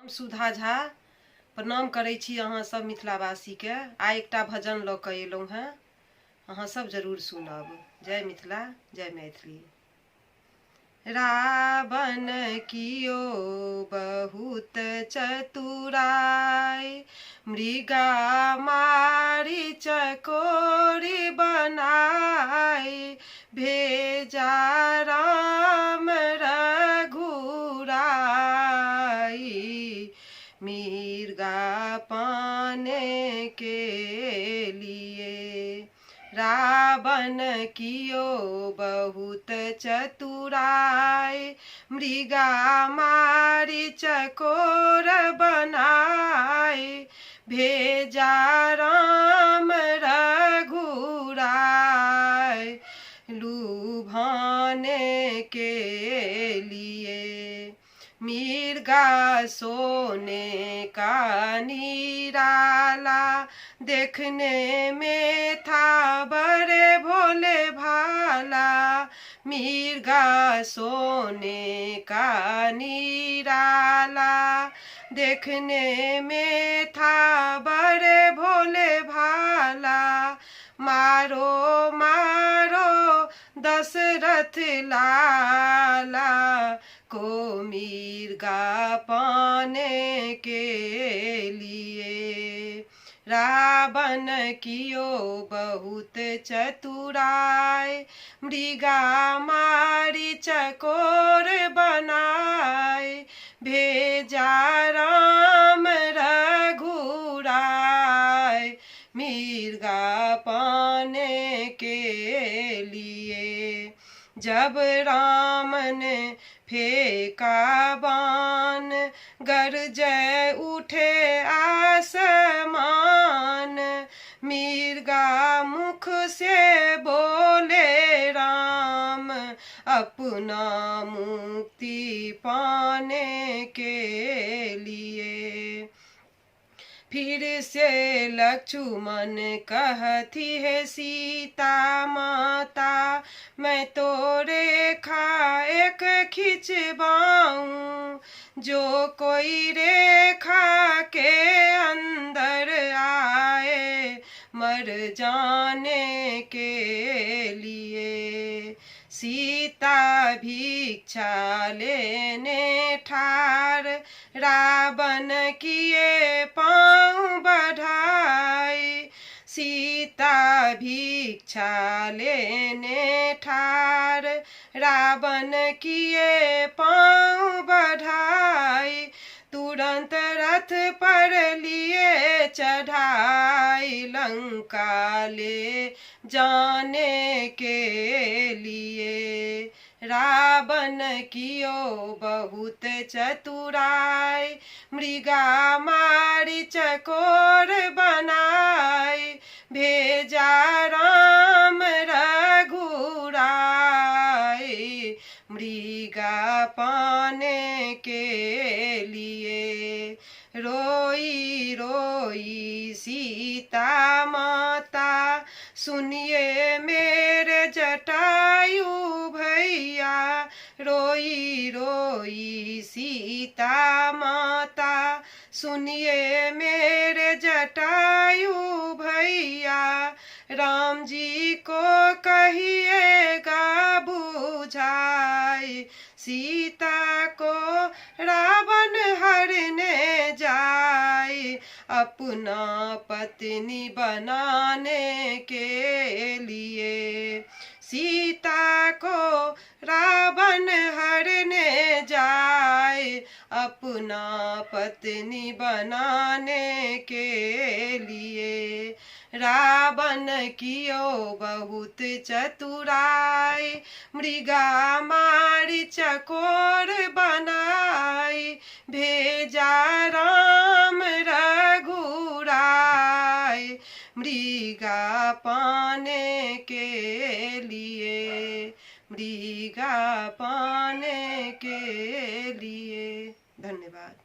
हम सुधा झा प्रणाम करै छी अहाँ सब मिथिलावासी के। आइ एकटा भजन लऽ कऽ एलहुँ हैं, अहाँ सब जरूर सुनब। जय मिथिला, जय मैथिली। रावण कियो बहुत चतुराई, मृगा मारी चकोरी बनाई, भेजा राम मिर्गा पाने के लिए। रावण कियो बहुत चतुराई, मृगा मारी चकोर बनाई, भेजा राम रघुराई लुभाने के लिए। मिर्गा सोने का निराला, देखने में था बड़े भोले भाला। मिर्गा सोने का निराला, देखने में था बड़े भोले भाला। मारो मारो दशरथ लाला को मिर्गा पाने के लिए। रावण कियो बहुत चतुराई, मृगा मारी चकोर बनाई, भेजा राम रघुराई मिर्गा पाने के लिए। जब राम ने फेंका बाण, गरजे उठे आसमान। मिर्गा मुख से बोले राम, अपना मुक्ति पाने के लिए। फिर से लक्ष्मण कहती है सीता माता, मैं तो रेखा एक खिंचवाऊं। जो कोई रेखा के अंदर आए, मर जाने के लिए। सीता भिक्षा लेने ठार, रावण किए पाँव बढ़ाई। सीता भिक्षा लेने ठार, रावण किए पाँव बढ़ाई। तुरंत रथ पर लिए चढ़ाई, लंका ले जाने के लिए। रावण कियो बहुत चतुराई, मृगा मारी चकोर बनाई, भेजा राम रघुराई मृगा पाने के लिए। रोई रोई सीता माता, सुनिए मेरे जटायु भैया। रोई रोई सीता माता, सुनिए मेरे जटायु भैया। राम जी को कहिएगा बुझाई, सीता को रावण हरने जाए, अपना पत्नी बनाने के लिए। सीता को रावण हरने जाए, अपना पत्नी बनाने के लिए। रावण कियो बहुत चतुराई, मृगा मारी चकोर बनाई, भेजा राम रघुराई मृगा पाने के लिए। मृगा पाने के लिए। धन्यवाद।